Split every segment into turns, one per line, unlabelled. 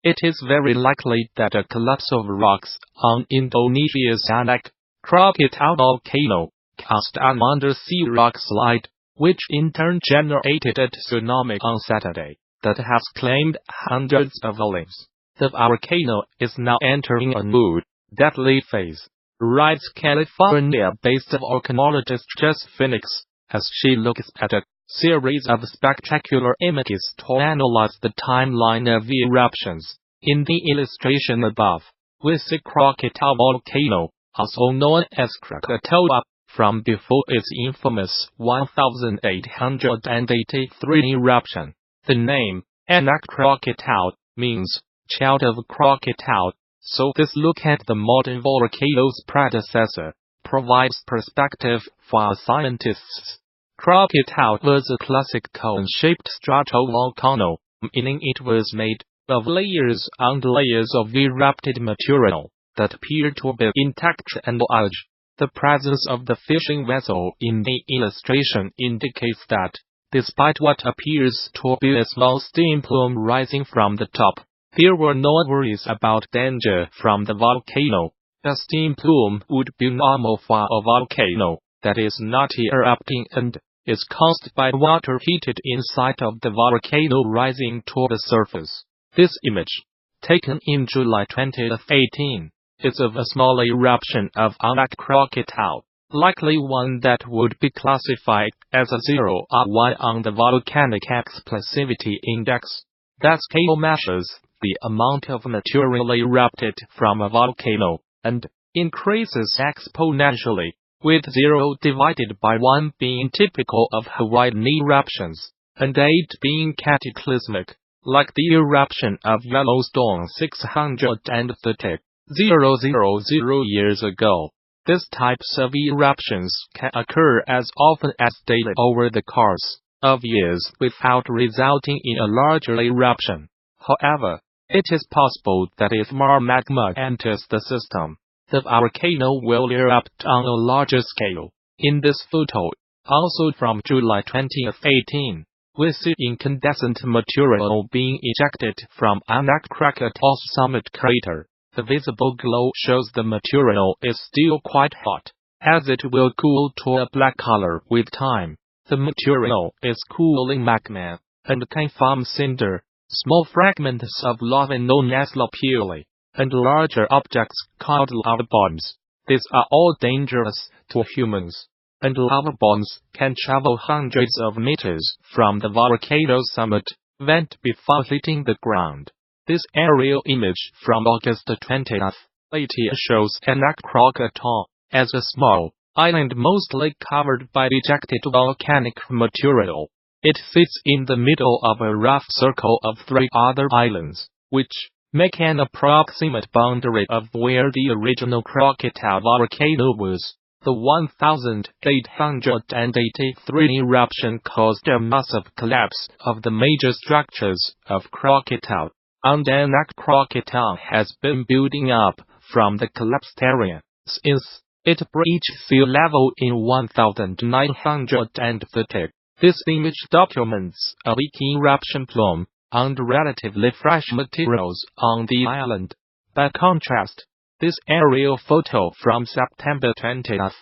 It is very likely that a collapse of rocks on Indonesia's Anak Krakatau volcano caused an undersea rockslide, which in turn generated a tsunami on Saturday that has claimed hundreds of lives. The volcano is now entering a new, deadly phase, writes California-based volcanologist Jess Phoenix, as she looks at a series of spectacular images to analyze the timeline of eruptions. In the illustration above, we see Krakatoa volcano, also known as Krakatoa, from before its infamous 1883 eruption. The name, Anak Krakatau, means child of Krakatoa, so this look at the modern volcano's predecessor provides perspective for scientists. Krakatoa was a classic cone-shaped stratovolcano, meaning it was made of layers and layers of erupted material that appear to be intact and large. The presence of the fishing vessel in the illustration indicates that, despite what appears to be a small steam plume rising from the top, there were no worries about danger from the volcano. A steam plume would be normal for a volcano that is not erupting and is caused by water heated inside of the volcano rising to the surface. This image, taken in July 2018, is of a small eruption of Anak Krakatau, likely one that would be classified as a 0 or 1 on the Volcanic Explosivity Index. That scale measures the amount of material erupted from a volcano, and increases exponentially, with 0 divided by 1 being typical of Hawaiian eruptions, and 8 being cataclysmic, like the eruption of Yellowstone 630,000 years ago. These types of eruptions can occur as often as daily over the course of years without resulting in a larger eruption. However, it is possible that if more magma enters the system, the volcano will erupt on a larger scale. In this photo, also from July 2018, we see incandescent material being ejected from Anak Krakatau's summit crater. The visible glow shows the material is still quite hot, as it will cool to a black color with time. The material is cooling magma, and can form cinder, small fragments of lava known as lapilli, and larger objects called lava bombs. These are all dangerous to humans, and lava bombs can travel hundreds of meters from the volcano's summit vent before hitting the ground. This aerial image from August 20th shows Anak Krakatau as a small island mostly covered by ejected volcanic material. It sits in the middle of a rough circle of 3 other islands, which make an approximate boundary of where the original Krakatoa volcano was. The 1883 eruption caused a massive collapse of the major structures of Krakatoa, and Anak Krakatau has been building up from the collapsed area since it breached sea level in 1930. This image documents a weak eruption plume and relatively fresh materials on the island. By contrast, this aerial photo from September 20th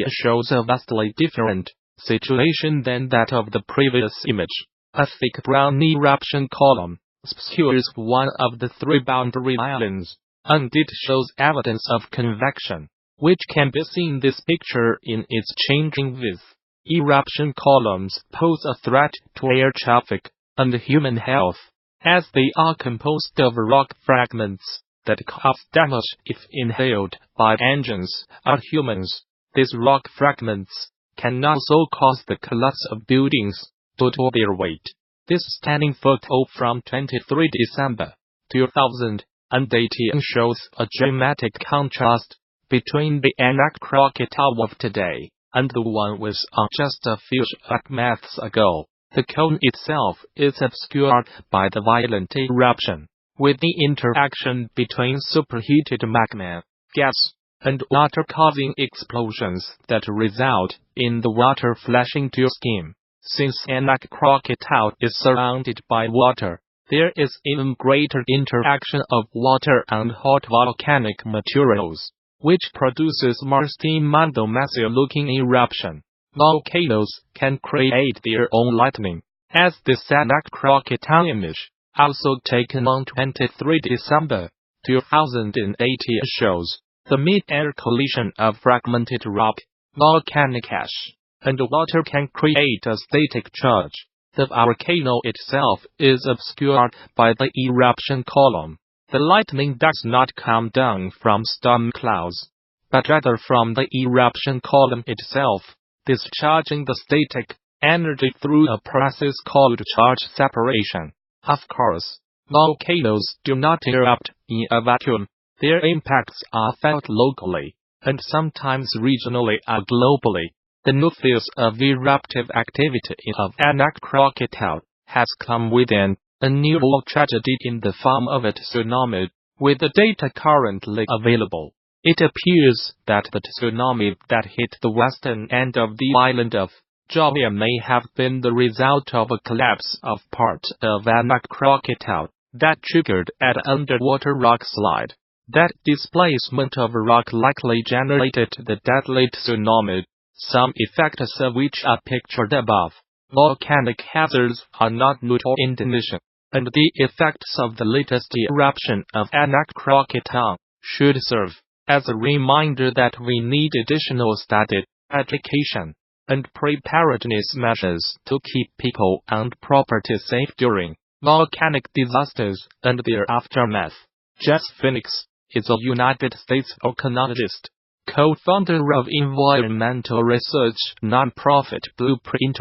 shows a vastly different situation than that of the previous image. A thick brown eruption column obscures one of the 3 boundary islands, and it shows evidence of convection, which can be seen in this picture in its changing width. Eruption columns pose a threat to air traffic and human health, as they are composed of rock fragments that cause damage if inhaled by engines or humans. These rock fragments can also cause the collapse of buildings due to their weight. This stunning photo from 23 December 2018 shows a dramatic contrast between the Anak Krakatau of today and the one was just a few months ago. The cone itself is obscured by the violent eruption, with the interaction between superheated magma, gas, and water causing explosions that result in the water flashing to your skin. Since Anak Krakatau is surrounded by water, There is even greater interaction of water and hot volcanic materials, which produces more steam and a massive-looking eruption. Volcanoes can create their own lightning, as this Anak Krakatau image, also taken on 23 December 2018, shows. The mid-air collision of fragmented rock, volcanic ash, and water can create a static charge. The volcano itself is obscured by the eruption column. The lightning does not come down from storm clouds, but rather from the eruption column itself, discharging the static energy through a process called charge separation. Of course, volcanoes do not erupt in a vacuum. Their impacts are felt locally, and sometimes regionally or globally. The nucleus of eruptive activity of Anak Krakatau has come within a new world tragedy in the form of a tsunami. With the data currently available, it appears that the tsunami that hit the western end of the island of Java may have been the result of a collapse of part of Anak Krakatau that triggered an underwater rockslide. That displacement of rock likely generated the deadly tsunami, some effects of which are pictured above. Volcanic hazards are not new to Indonesia, and the effects of the latest eruption of Anak Krakatau should serve as a reminder that we need additional study, education, and preparedness measures to keep people and property safe during volcanic disasters and their aftermath. Jess Phoenix is a United States volcanologist, co-founder of environmental research nonprofit Blueprint,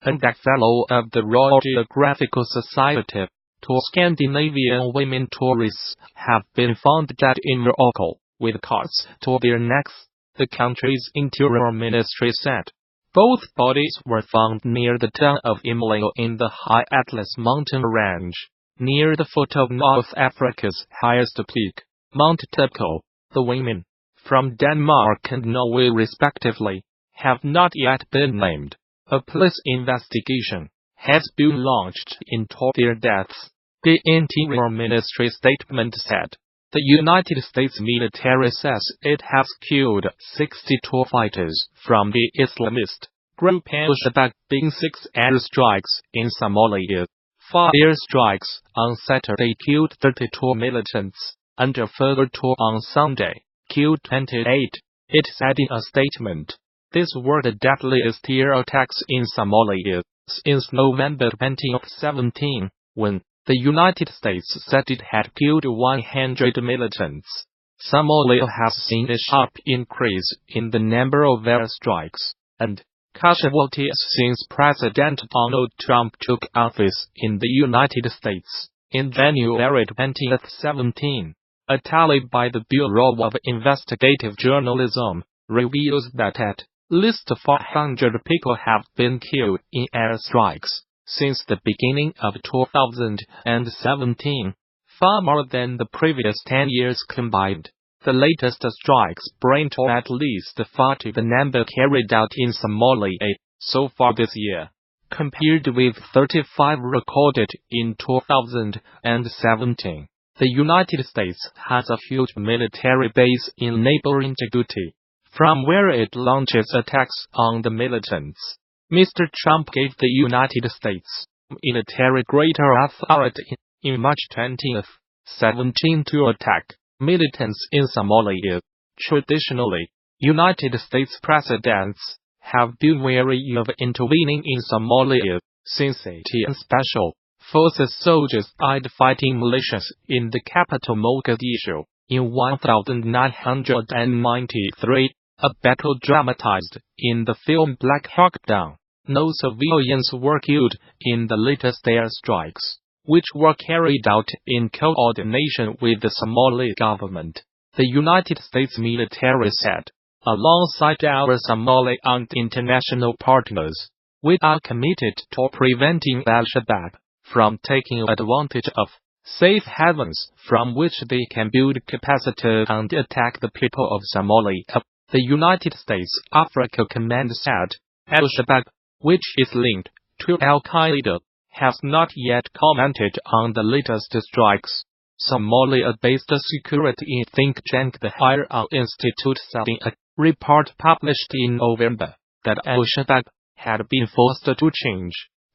and a fellow of the Royal Geographical Society. Two Scandinavian women tourists have been found dead in Morocco, with cords to their necks, the country's interior ministry said. Both bodies were found near the town of Imag in the high Atlas mountain range, near the foot of North Africa's highest peak, Mount Tepco. The women, from Denmark and Norway respectively, have not yet been named. A police investigation has been launched into their deaths, the Interior Ministry statement said. The United States military says it has killed 62 fighters from the Islamist group al-Shabab in 6 airstrikes in Somalia. 4 airstrikes on Saturday killed 32 militants, and a further 2 on Sunday killed 28, it said in a statement. These were the deadliest air attacks in Somalia since November 2017, when the United States said it had killed 100 militants. Somalia has seen a sharp increase in the number of airstrikes and casualties since President Donald Trump took office in the United States in January 2017. A tally by the Bureau of Investigative Journalism reveals that at least 400 people have been killed in airstrikes since the beginning of 2017, far more than the previous 10 years combined. The latest strikes bring to at least 40 the number carried out in Somalia so far this year, compared with 35 recorded in 2017. The United States has a huge military base in neighboring Djibouti, from where it launches attacks on the militants. Mr. Trump gave the United States military greater authority in March 2017 to attack militants in Somalia. Traditionally, United States presidents have been wary of intervening in Somalia since 18 special forces soldiers died fighting militias in the capital Mogadishu in 1993, a battle dramatized in the film Black Hawk Down. No civilians were killed in the latest airstrikes, which were carried out in coordination with the Somali government, the United States military said. Alongside our Somali and international partners, we are committed to preventing al-Shabab from taking advantage of safe havens from which they can build capacity and attack the people of Somalia, the United States Africa Command said. Al-Shabab, which is linked to Al-Qaeda, has not yet commented on the latest strikes. Somalia-based security think tank the Hawaiian Institute said in a report published in November that al-Shabab had been forced to change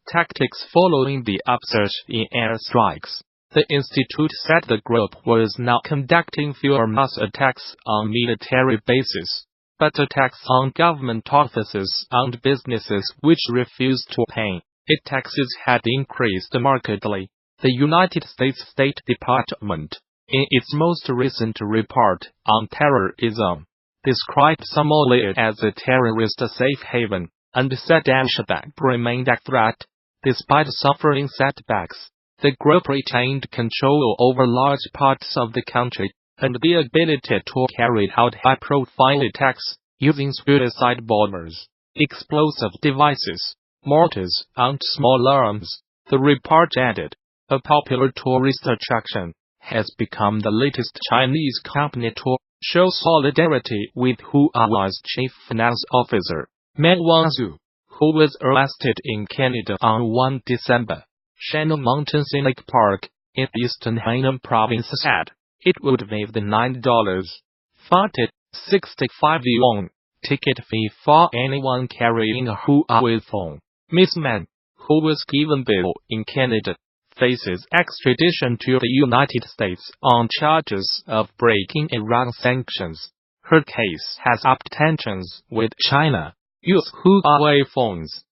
tactics following the upsurge in airstrikes. The institute said the group was now conducting fewer mass attacks on military bases, but attacks on government offices and businesses which refused to pay its taxes had increased markedly. The United States State Department, in its most recent report on terrorism, described Somalia as a terrorist safe haven, and said al-Shabab remained a threat. Despite suffering setbacks, the group retained control over large parts of the country, and the ability to carry out high-profile attacks using suicide bombers, explosive devices, mortars, and small arms. The report added, a popular tourist attraction has become the latest Chinese company to show solidarity with Hawaii's chief finance officer, Meng Wanzhou, who was arrested in Canada on 1 December. Shennong Mountain Scenic Park, in eastern Hainan province said it would waive the $9, 65 yuan, ticket fee for anyone carrying a Huawei phone. Ms. Meng, who was given bail in Canada, faces extradition to the United States on charges of breaking Iran sanctions. Her case has upped tensions with China. Use Huawei phones.